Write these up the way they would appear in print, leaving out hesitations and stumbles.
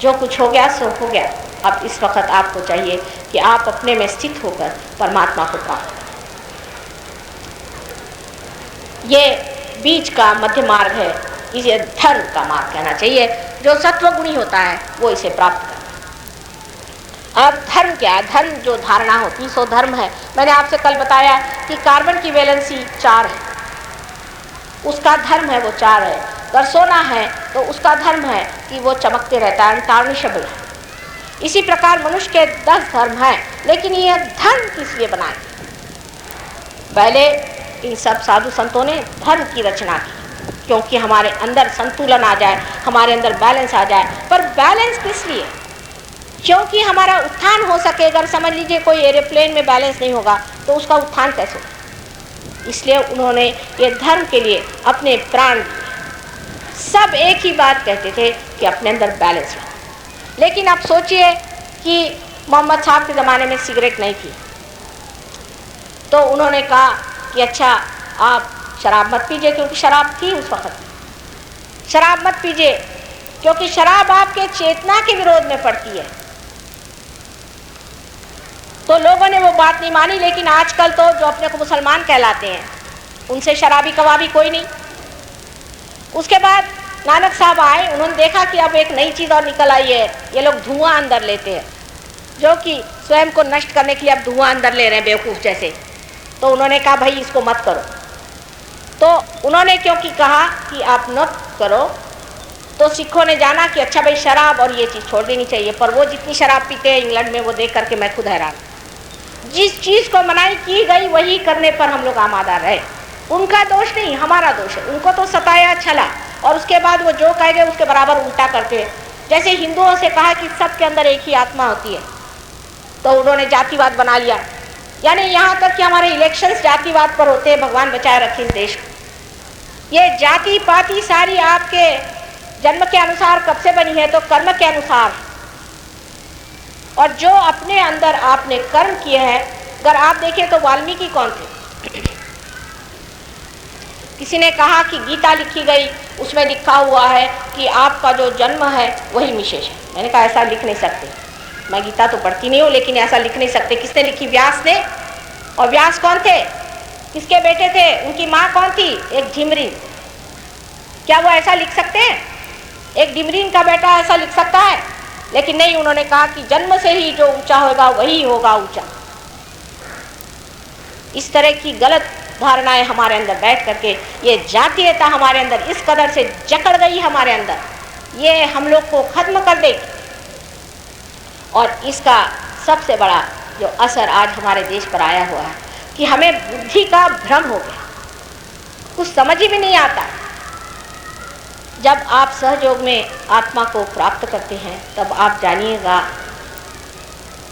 जो कुछ हो गया सो हो गया। अब इस वक्त आपको चाहिए कि आप अपने में स्थित होकर परमात्मा को प्राप्त करें। ये बीच का मध्य मार्ग है, इसे धर्म का मार्ग कहना चाहिए। जो सत्वगुणी होता है वो इसे प्राप्त करता है। अब धर्म क्या है? धर्म जो धारणा होती है सो धर्म है। मैंने आपसे कल बताया कि कार्बन की वैलेंसी 4 है, उसका धर्म है वो 4 है। अगर सोना है तो उसका धर्म है कि वो चमकते रहता है, अनटार्निशेबल है। इसी प्रकार मनुष्य के 10 धर्म हैं, लेकिन यह धर्म किस लिए बनाए? पहले इन सब साधु संतों ने धर्म की रचना की, क्योंकि हमारे अंदर संतुलन आ जाए, हमारे अंदर बैलेंस आ जाए। पर बैलेंस किस लिए? क्योंकि हमारा उत्थान हो सके। अगर समझ लीजिए कोई एरोप्लेन में बैलेंस नहीं होगा तो उसका उत्थान कैसे होगा? इसलिए उन्होंने ये धर्म के लिए अपने प्राण दिए। सब एक ही बात कहते थे कि अपने अंदर बैलेंस रहो। लेकिन अब सोचिए कि मोहम्मद साहब के ज़माने में सिगरेट नहीं थी, तो उन्होंने कहा कि अच्छा आप शराब मत पीजिए, क्योंकि शराब थी उस वक्त। शराब मत पीजिए क्योंकि शराब आपके चेतना के विरोध में पड़ती है। तो लोगों ने वो बात नहीं मानी। लेकिन आजकल तो जो अपने को मुसलमान कहलाते हैं उनसे शराबी कबाबी कोई नहीं। उसके बाद नानक साहब आए, उन्होंने देखा कि अब एक नई चीज़ और निकल आई है, ये लोग धुआं अंदर लेते हैं, जो कि स्वयं को नष्ट करने के लिए अब धुआं अंदर ले रहे हैं बेवकूफ़ जैसे। तो उन्होंने कहा भाई इसको मत करो। तो उन्होंने क्योंकि कहा कि आप न करो, तो सिखों ने जाना कि अच्छा भाई शराब और ये चीज़ छोड़ देनी चाहिए। पर वो जितनी शराब पीते हैं इंग्लैंड में, वो देख करके मैं खुद हैरान। जिस चीज़ को मनाही की गई वही करने पर हम लोग आमादा रहे। उनका दोष नहीं, हमारा दोष है। उनको तो सताया छला और उसके बाद वो जो कह गए उसके बराबर उल्टा करते हैं। जैसे हिंदुओं से कहा कि सबके अंदर एक ही आत्मा होती है, तो उन्होंने जातिवाद बना लिया। यानी यहाँ तक कि हमारे इलेक्शंस जातिवाद पर होते हैं। भगवान बचाए रखे इस देश को। ये जाति पाति सारी आपके जन्म के अनुसार कब से बनी है? तो कर्म के अनुसार। और जो अपने अंदर आपने कर्म किए हैं, अगर आप देखें तो वाल्मीकि कौन थे? किसी ने कहा कि गीता लिखी गई, उसमें लिखा हुआ है कि आपका जो जन्म है वही विशेष है। मैंने कहा ऐसा लिख नहीं सकते। मैं गीता तो पढ़ती नहीं हूँ, लेकिन ऐसा लिख नहीं सकते। किसने लिखी? व्यास ने। और व्यास कौन थे? किसके बेटे थे? उनकी माँ कौन थी? एक ढिमरीन। क्या वो ऐसा लिख सकते हैं? एक ढिमरीन का बेटा ऐसा लिख सकता है? लेकिन नहीं, उन्होंने कहा कि जन्म से ही जो ऊंचा होगा वही होगा ऊंचा। इस तरह की गलत धारणाएं हमारे अंदर बैठ करके ये जातीयता हमारे अंदर इस कदर से जकड़ गई हमारे अंदर, ये हम लोग को खत्म कर देगी। और इसका सबसे बड़ा जो असर आज हमारे देश पर आया हुआ है कि हमें बुद्धि का भ्रम हो गया, कुछ समझ ही में नहीं आता। जब आप सहयोग में आत्मा को प्राप्त करते हैं तब आप जानिएगा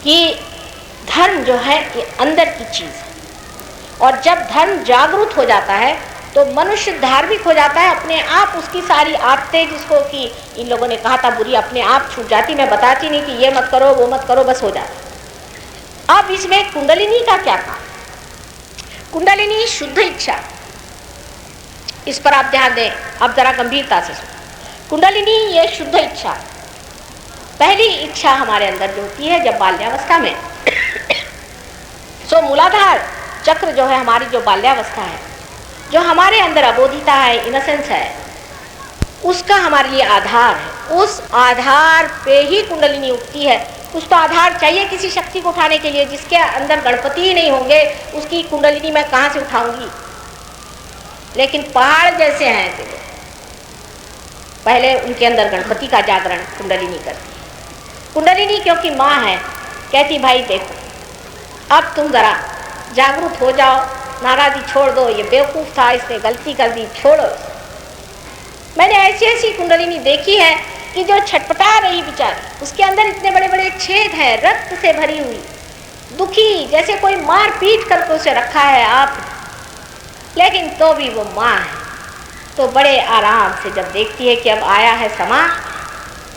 कि धर्म जो है ये अंदर की चीज़ है। और जब धर्म जागरूक हो जाता है तो मनुष्य धार्मिक हो जाता है। अपने आप उसकी सारी आदतें, जिसको कि इन लोगों ने कहा था बुरी, अपने आप छूट जाती। मैं बताती नहीं कि ये मत करो वो मत करो, बस हो जाता। अब इसमें कुंडलिनी का क्या काम? कुंडलिनी शुद्ध इच्छा, इस पर आप ध्यान दें। अब जरा गंभीरता से सुनो। कुंडलिनी ये शुद्ध इच्छा, पहली इच्छा हमारे अंदर जो होती है जब बाल्यावस्था में सो मूलाधार चक्र जो है, हमारी जो बाल्यावस्था है, जो हमारे अंदर अबोधिता है, इनोसेंस है, उसका हमारे लिए आधार है। उस आधार पे ही कुंडलिनी उठती है। कुछ तो आधार चाहिए किसी शक्ति को उठाने के लिए। जिसके अंदर गणपति ही नहीं होंगे उसकी कुंडलिनी मैं कहाँ से उठाऊंगी? लेकिन पहाड़ जैसे हैं तो पहले उनके अंदर गणपति का जागरण कुंडलिनी करती है। कुंडलिनी क्योंकि माँ है, कहती भाई देखो अब तुम ज़रा जागरूक हो जाओ, नाराज़ी छोड़ दो, ये बेवकूफ़ था, इसने गलती कर दी, छोड़ो। मैंने ऐसी ऐसी कुंडलिनी देखी है कि जो छटपटा रही बेचारी, उसके अंदर इतने बड़े बड़े छेद हैं, रक्त से भरी हुई, दुखी, जैसे कोई मार पीट करके उसे रखा है आप, लेकिन तो भी वो माँ है। तो बड़े आराम से जब देखती है कि अब आया है समा,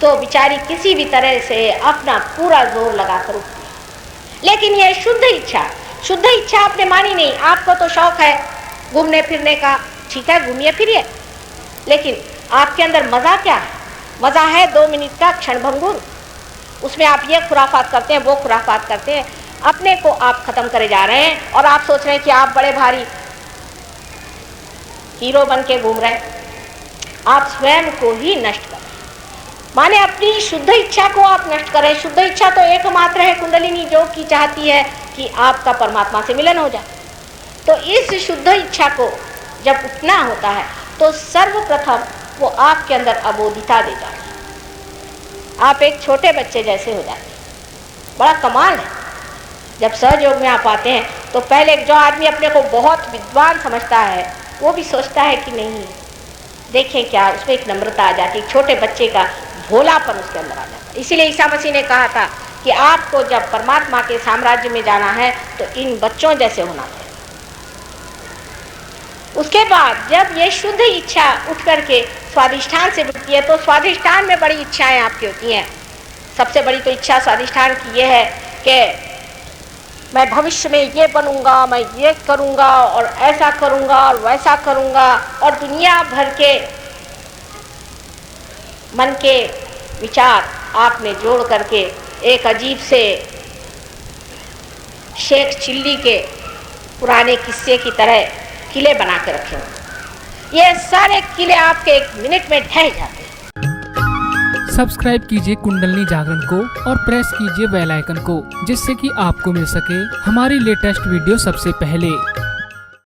तो बेचारी किसी भी तरह से अपना पूरा जोर लगाकर उठती है। लेकिन ये शुद्ध इच्छा, शुद्ध इच्छा आपने मानी नहीं। आपको तो शौक है घूमने फिरने का, ठीक है घूमिए फिरिए, लेकिन आपके अंदर मज़ा क्या है? मज़ा है 2 मिनट का क्षणभंगुर, उसमें आप ये खुराफात करते हैं, वो खुराफात करते हैं, अपने को आप ख़त्म करे जा रहे हैं और आप सोच रहे हैं कि आप बड़े भारी हीरो बन के घूम रहे हैं। आप स्वयं को ही नष्ट कर रहे हैं, माने अपनी शुद्ध इच्छा को आप नष्ट कर रहे हैं। शुद्ध इच्छा तो एकमात्र है कुंडलिनी, जो कि चाहती है कि आपका परमात्मा से मिलन हो जाए। तो इस शुद्ध इच्छा को जब उठना होता है तो सर्वप्रथम वो आपके अंदर अबोधिता दे जाती है, आप एक छोटे बच्चे जैसे हो जाते हैं। बड़ा कमाल है, जब सहयोग में आप आते हैं तो पहले जो आदमी अपने को बहुत विद्वान समझता है वो भी सोचता है कि नहीं, देखें क्या, उसमें एक नम्रता आ जाती है, छोटे बच्चे का भोलापन उसके अंदर आ जाता है। इसीलिए ईसा मसीह ने कहा था कि आपको जब परमात्मा के साम्राज्य में जाना है तो इन बच्चों जैसे होना चाहिए। उसके बाद जब ये शुद्ध इच्छा उठ करके स्वाधिष्ठान से जुड़ती है तो स्वाधिष्ठान में बड़ी इच्छाएं आपकी होती हैं। सबसे बड़ी तो इच्छा स्वाधिष्ठान की ये है कि मैं भविष्य में ये बनूंगा, मैं ये करूंगा और ऐसा करूंगा और वैसा करूंगा, और दुनिया भर के मन के विचार आपने जोड़ करके एक अजीब से शेख चिल्ली के पुराने किस्से की तरह किले बना के रखे हैं। ये सारे किले आपके 1 मिनट में ढह जाते हैं। सब्सक्राइब कीजिए कुंडलिनी जागरण को और प्रेस कीजिए बेल आइकन को, जिससे कि आपको मिल सके हमारी लेटेस्ट वीडियो सबसे पहले।